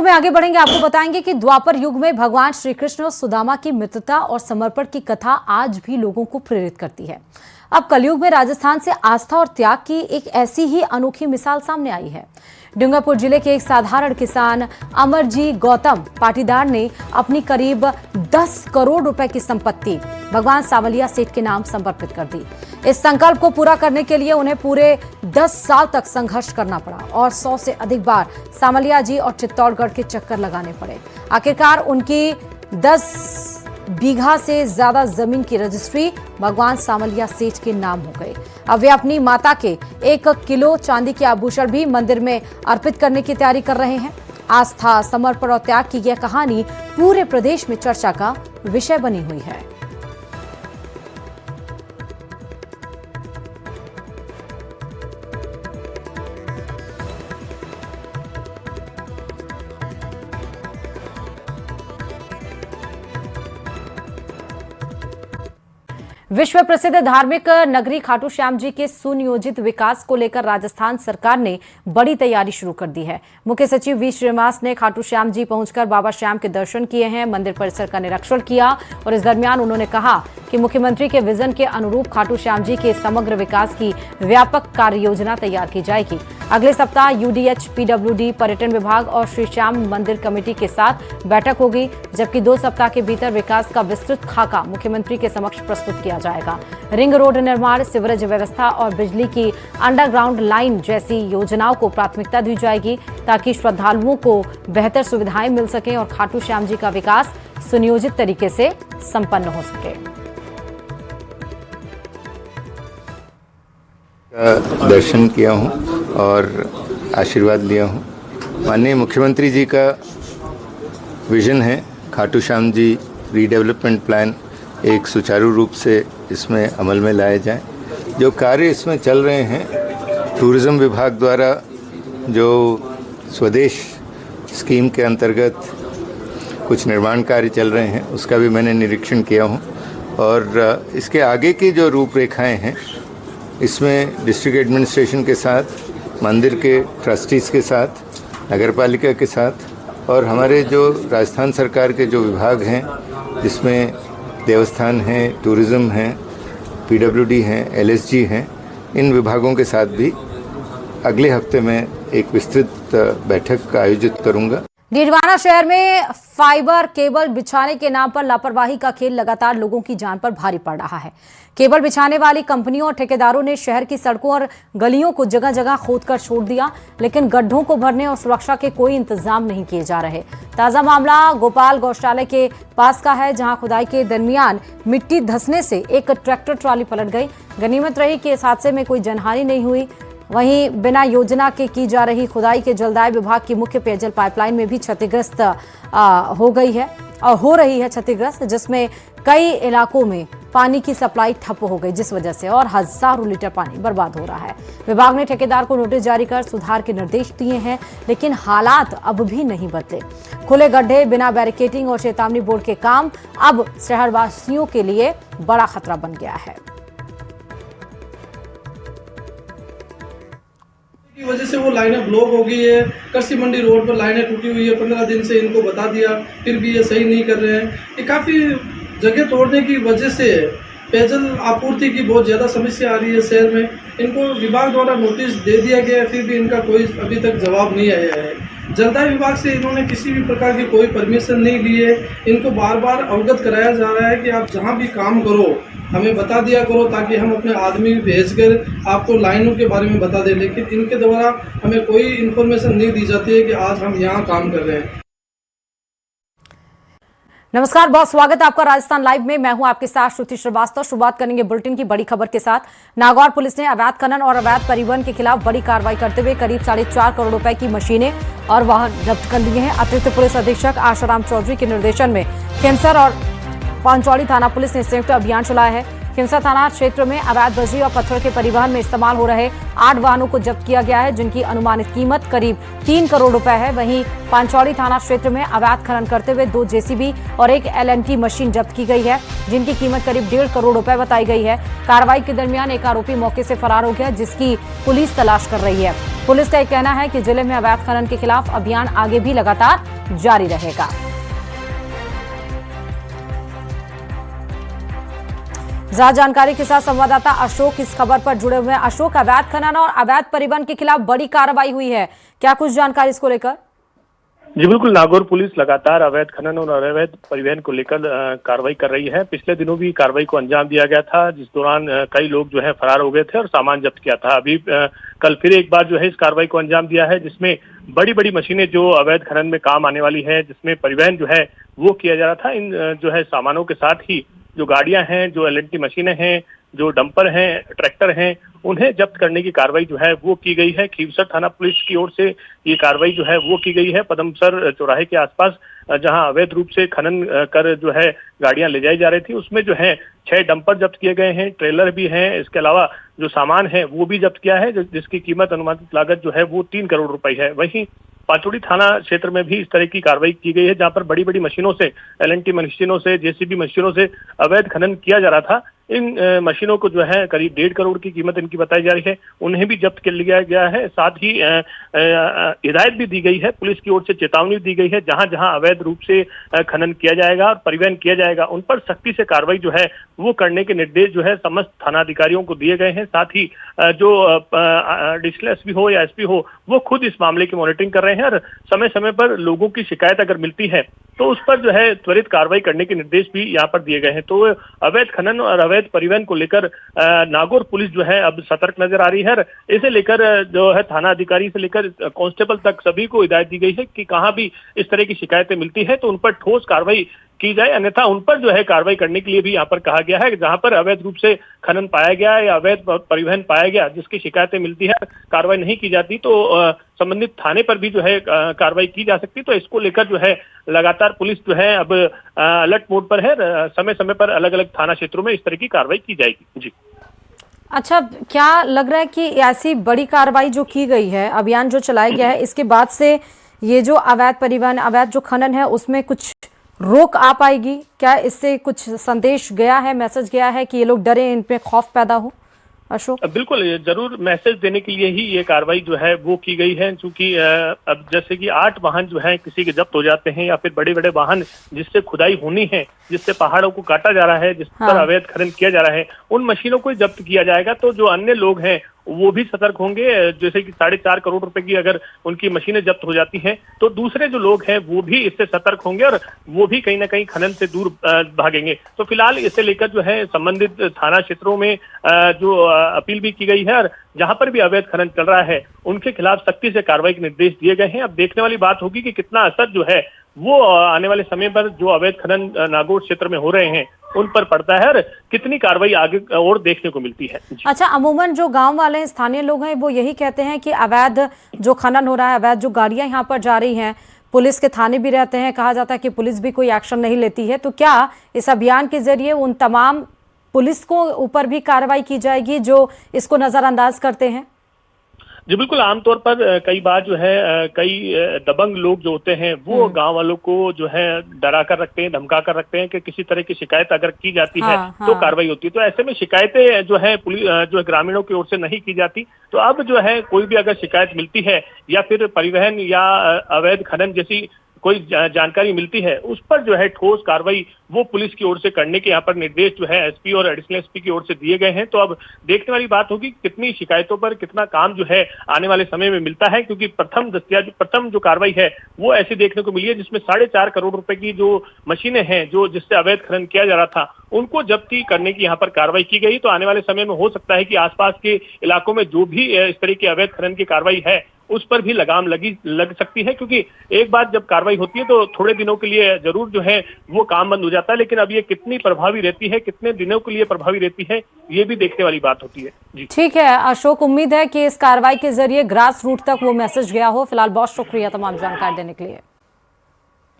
में आगे बढ़ेंगे, आपको बताएंगे कि द्वापर युग में भगवान श्री कृष्ण और सुदामा की मित्रता और समर्पण की कथा आज भी लोगों को प्रेरित करती है। अब कलयुग में राजस्थान से आस्था और त्याग की एक ऐसी ही अनोखी मिसाल सामने आई है। डूंगरपुर जिले के एक साधारण किसान अमरजी गौतम पाटीदार ने अपनी करीब 10 करोड़ रुपए की संपत्ति भगवान सामलिया सेठ के नाम समर्पित कर दी। इस संकल्प को पूरा करने के लिए उन्हें पूरे 10 साल तक संघर्ष करना पड़ा और 100 से अधिक बार सामलिया जी और चित्तौड़गढ़ के चक्कर लगाने पड़े। आखिरकार उनकी 10 बीघा से ज्यादा जमीन की रजिस्ट्री भगवान सामलिया सेठ के नाम हो गई। अब वे अपनी माता के 1 किलो चांदी के आभूषण भी मंदिर में अर्पित करने की तैयारी कर रहे हैं। आस्था, समर्पण और त्याग की यह कहानी पूरे प्रदेश में चर्चा का विषय बनी हुई है। विश्व प्रसिद्ध धार्मिक नगरी खाटू श्याम जी के सुनियोजित विकास को लेकर राजस्थान सरकार ने बड़ी तैयारी शुरू कर दी है। मुख्य सचिव वी श्रीनिवास ने खाटू श्याम जी पहुंचकर बाबा श्याम के दर्शन किए हैं, मंदिर परिसर का निरीक्षण किया और इस दरमियान उन्होंने कहा कि मुख्यमंत्री के विजन के अनुरूप खाटू श्याम जी के समग्र विकास की व्यापक कार्य योजना तैयार की जाएगी। अगले सप्ताह यूडीएच, पीडब्ल्यूडी, पर्यटन विभाग और श्री श्याम मंदिर कमेटी के साथ बैठक होगी, जबकि 2 सप्ताह के भीतर विकास का विस्तृत खाका मुख्यमंत्री के समक्ष प्रस्तुत किया जाएगा। रिंग रोड निर्माण, सीवरेज व्यवस्था और बिजली की अंडरग्राउंड लाइन जैसी योजनाओं को प्राथमिकता दी जाएगी ताकि श्रद्धालुओं को बेहतर सुविधाएं मिल सकें और खाटू श्याम जी का विकास सुनियोजित तरीके से संपन्न हो सके। दर्शन किया हूं और आशीर्वाद लिया हूं। माननीय मुख्यमंत्री जी का विजन है खाटू श्याम जी रीडेवलपमेंट प्लान एक सुचारू रूप से इसमें अमल में लाए जाएं। जो कार्य इसमें चल रहे हैं, टूरिज़्म विभाग द्वारा जो स्वदेश स्कीम के अंतर्गत कुछ निर्माण कार्य चल रहे हैं, उसका भी मैंने निरीक्षण किया हूं और इसके आगे की जो रूपरेखाएं हैं, इसमें डिस्ट्रिक्ट एडमिनिस्ट्रेशन के साथ, मंदिर के ट्रस्टीज़ के साथ, नगरपालिका के साथ और हमारे जो राजस्थान सरकार के जो विभाग हैं, जिसमें देवस्थान हैं, टूरिज़्म हैं, पीडब्ल्यूडी हैं, एलएसजी हैं, इन विभागों के साथ भी अगले हफ्ते में एक विस्तृत बैठक आयोजित करूंगा। डीडवाना शहर में फाइबर केबल बिछाने के नाम पर लापरवाही का खेल लगातार लोगों की जान पर भारी पड़ रहा है। केबल बिछाने वाली कंपनियों और ठेकेदारों ने शहर की सड़कों और गलियों को जगह जगह खोदकर छोड़ दिया, लेकिन गड्ढों को भरने और सुरक्षा के कोई इंतजाम नहीं किए जा रहे। ताजा मामला गोपाल गौशाला के पास का है, जहां खुदाई के दरमियान मिट्टी धंसने से एक ट्रैक्टर ट्रॉली पलट गई। गनीमत रही कि इस हादसे में कोई जनहानि नहीं हुई। वहीं बिना योजना के की जा रही खुदाई के जलदाय विभाग की मुख्य पेयजल पाइपलाइन में भी क्षतिग्रस्त हो गई है और हो रही है क्षतिग्रस्त, जिसमें कई इलाकों में पानी की सप्लाई ठप हो गई, जिस वजह से और हजारों लीटर पानी बर्बाद हो रहा है। विभाग ने ठेकेदार को नोटिस जारी कर सुधार के निर्देश दिए हैं, लेकिन हालात अब भी नहीं बदले। खुले गड्ढे, बिना बैरिकेडिंग और चेतावनी बोर्ड के काम अब शहरवासियों के लिए बड़ा खतरा बन गया है। की वजह से वो लाइनें ब्लॉक हो गई है। कृषि मंडी रोड पर लाइनें टूटी हुई है। 15 दिन से इनको बता दिया, फिर भी ये सही नहीं कर रहे हैं। ये काफ़ी जगह तोड़ने की वजह से पेयजल आपूर्ति की बहुत ज़्यादा समस्या आ रही है शहर में। इनको विभाग द्वारा नोटिस दे दिया गया है, फिर भी इनका कोई अभी तक जवाब नहीं आया है। जलदाय विभाग से इन्होंने किसी भी प्रकार की कोई परमिशन नहीं ली है। इनको बार बार अवगत कराया जा रहा है कि आप जहाँ भी काम करो हमें बता दिया करो, ताकि हम अपने आदमी भेजकर आपको लाइनों के बारे में बता दें, लेकिन इनके द्वारा हमें कोई इन्फॉर्मेशन नहीं दी जाती है कि आज हम यहाँ काम कर रहे हैं। नमस्कार, बहुत स्वागत है आपका राजस्थान लाइव में। मैं हूं आपके साथ श्रुति श्रीवास्तव। शुरुआत करेंगे बुलेटिन की बड़ी खबर के साथ। नागौर पुलिस ने अवैध खनन और अवैध परिवहन के खिलाफ बड़ी कार्रवाई करते हुए करीब 4.5 करोड़ रुपए की मशीनें और वाहन जब्त कर लिए हैं। अतिरिक्त पुलिस अधीक्षक आशाराम चौधरी के निर्देशन में खिंसर और पांचौड़ी थाना पुलिस ने संयुक्त अभियान चलाया है। खिंसा थाना क्षेत्र में अवैध बजरी और पत्थर के परिवहन में इस्तेमाल हो रहे 8 वाहनों को जब्त किया गया है, जिनकी अनुमानित कीमत करीब 3 करोड़ रुपए है। वहीं पांचौड़ी थाना क्षेत्र में अवैध खनन करते हुए 2 जेसीबी और 1 LNT मशीन जब्त की गई है, जिनकी कीमत करीब 1.5 करोड़ रुपए बताई गई है। कार्रवाई के दरमियान एक आरोपी मौके से फरार हो गया, जिसकी पुलिस तलाश कर रही है। पुलिस का कहना है कि जिले में अवैध खनन के खिलाफ अभियान आगे भी लगातार जारी रहेगा। ज्यादा जानकारी के साथ संवाददाता अशोक इस खबर पर जुड़े हुए हैं। अशोक, अवैध खनन और अवैध परिवहन के खिलाफ बड़ी कार्रवाई हुई है, क्या कुछ जानकारी इसको लेकर? जी बिल्कुल, नागौर पुलिस लगातार अवैध खनन और अवैध परिवहन को लेकर कार्रवाई कर रही है। पिछले दिनों भी कार्रवाई को अंजाम दिया गया था, जिस दौरान कई लोग जो है फरार हो गए थे और सामान जब्त किया था। अभी कल फिर एक बार जो है इस कार्रवाई को अंजाम दिया है, जिसमें बड़ी बड़ी मशीनें जो अवैध खनन में काम आने वाली है, जिसमें परिवहन जो है वो किया जा रहा था। इन जो है सामानों के साथ ही जो गाड़ियां हैं, जो एल&टी मशीनें हैं, जो डंपर हैं, ट्रैक्टर हैं, उन्हें जब्त करने की कार्रवाई जो है वो की गई है। खीवसर थाना पुलिस की ओर से ये कार्रवाई जो है वो की गई है। पदमसर चौराहे के आसपास जहां अवैध रूप से खनन कर जो है गाड़ियां ले जाई जा रही थी, उसमें जो है 6 डंपर जब्त किए गए हैं, ट्रेलर भी हैं। इसके अलावा जो सामान है वो भी जब्त किया है, जिसकी कीमत अनुमानित लागत जो है वो 3 करोड़ रुपए है। वहीं पाचोड़ी थाना क्षेत्र में भी इस तरह की कार्रवाई की गई है, जहां पर बड़ी बड़ी मशीनों से, एल&टी मशीनों से, जेसीबी मशीनों से अवैध खनन किया जा रहा था। इन मशीनों को जो है करीब 1.5 करोड़ की कीमत इनकी बताई जा रही है, उन्हें भी जब्त कर लिया गया है। साथ ही हिदायत भी दी गई है, पुलिस की ओर से चेतावनी दी गई है, जहां जहां अवैध रूप से खनन किया जाएगा और परिवहन किया जाएगा, उन पर सख्ती से कार्रवाई जो है वो करने के निर्देश जो है समस्त थानाधिकारियों को दिए गए हैं। साथ ही जो एडिशनल एसपी हो या एसपी हो, वो खुद इस मामले की मॉनिटरिंग कर रहे हैं और समय समय पर लोगों की शिकायत अगर मिलती है तो उस पर जो है त्वरित कार्रवाई करने के निर्देश भी यहाँ पर दिए गए हैं। तो अवैध खनन और अवैध परिवहन को लेकर नागौर पुलिस जो है अब सतर्क नजर आ रही है। इसे लेकर जो है थाना अधिकारी से लेकर कांस्टेबल तक सभी को हिदायत दी गई है कि कहाँ भी इस तरह की शिकायतें मिलती है तो उन पर ठोस कार्रवाई की जाए, अन्यथा उन पर जो है कार्रवाई करने के लिए भी यहाँ पर कहा गया है। जहां पर अवैध रूप से खनन पाया गया है या अवैध परिवहन पाया गया, जिसकी शिकायतें मिलती है, कार्रवाई नहीं की जाती, तो संबंधित थाने पर भी जो है कार्रवाई की जा सकती। तो इसको लेकर जो है लगातार पुलिस जो है अब अलर्ट मोड पर है। समय समय पर अलग अलग थाना क्षेत्रों में इस तरह की कार्रवाई की जाएगी। जी अच्छा, क्या लग रहा है कि ऐसी बड़ी कार्रवाई जो की गई है, अभियान जो चलाया गया है, इसके बाद से ये जो अवैध परिवहन, अवैध जो खनन है, उसमें कुछ रोक आ पाएगी? क्या इससे कुछ संदेश गया है, मैसेज गया है कि ये लोग डरे, इन पे खौफ पैदा हो? अशोक, बिल्कुल, जरूर मैसेज देने के लिए ही ये कार्रवाई जो है वो की गई है, क्योंकि अब जैसे कि 8 वाहन जो है किसी के जब्त हो जाते हैं, या फिर बड़े बड़े वाहन जिससे खुदाई होनी है, जिससे पहाड़ों को काटा जा रहा है, जिस पर अवैध खनन किया जा रहा है, उन मशीनों को जब्त किया जाएगा। तो जो अन्य लोग हैं वो भी सतर्क होंगे। जैसे कि 4.5 करोड़ रुपए की अगर उनकी मशीनें जब्त हो जाती हैं, तो दूसरे जो लोग हैं वो भी इससे सतर्क होंगे और वो भी कहीं ना कहीं खनन से दूर भागेंगे। तो फिलहाल इसे लेकर जो है संबंधित थाना क्षेत्रों में जो अपील भी की गई है और जहां पर भी अवैध खनन चल रहा है उनके खिलाफ सख्ती से कार्रवाई के निर्देश दिए गए हैं। अब देखने वाली बात होगी कि कितना असर जो है वो आने वाले समय पर जो अवैध खनन नागौर क्षेत्र में हो रहे हैं उन पर पड़ता है और कितनी कार्रवाई आगे और देखने को मिलती है। अच्छा, अमूमन जो गांव वाले हैं, स्थानीय लोग हैं, वो यही कहते हैं कि अवैध जो खनन हो रहा है, अवैध जो गाड़ियां यहाँ पर जा रही हैं, पुलिस के थाने भी रहते हैं, कहा जाता है कि पुलिस भी कोई एक्शन नहीं लेती है। तो क्या इस अभियान के जरिए उन तमाम पुलिस को ऊपर भी कार्रवाई की जाएगी जो इसको नजरअंदाज करते हैं? जी बिल्कुल, आमतौर पर कई बार जो है कई दबंग लोग जो होते हैं वो गांव वालों को जो है डरा कर रखते हैं, धमका कर रखते हैं कि किसी तरह की शिकायत अगर की जाती है तो कार्रवाई होती है। तो ऐसे में शिकायतें जो है पुलिस जो है ग्रामीणों की ओर से नहीं की जाती। तो अब जो है कोई भी अगर शिकायत मिलती है या फिर परिवहन या अवैध खनन जैसी कोई जानकारी मिलती है, उस पर जो है ठोस कार्रवाई वो पुलिस की ओर से करने के यहाँ पर निर्देश जो है एसपी और एडिशनल एसपी की ओर से दिए गए हैं। तो अब देखने वाली बात होगी कितनी शिकायतों पर कितना काम जो है आने वाले समय में मिलता है, क्योंकि प्रथम जो कार्रवाई है वो ऐसी देखने को मिली है जिसमें 4.5 करोड़ रुपए की जो मशीनें हैं जो जिससे अवैध खनन किया जा रहा था उनको जब्ती करने की यहाँ पर कार्रवाई की गई। तो आने वाले समय में हो सकता है कि आसपास के इलाकों में जो भी इस तरह की अवैध खनन की कार्रवाई है उस पर भी लगाम लग सकती है, क्योंकि एक बार जब कार्रवाई होती है तो थोड़े दिनों के लिए जरूर जो है वो काम बंद हो जाता है, लेकिन अब ये कितनी प्रभावी रहती है, कितने दिनों के लिए प्रभावी रहती है, ये भी देखने वाली बात होती है। जी ठीक है अशोक, उम्मीद है कि इस कार्रवाई के जरिए ग्रास रूट तक वो मैसेज गया हो। फिलहाल बहुत शुक्रिया तमाम जानकारी देने के लिए।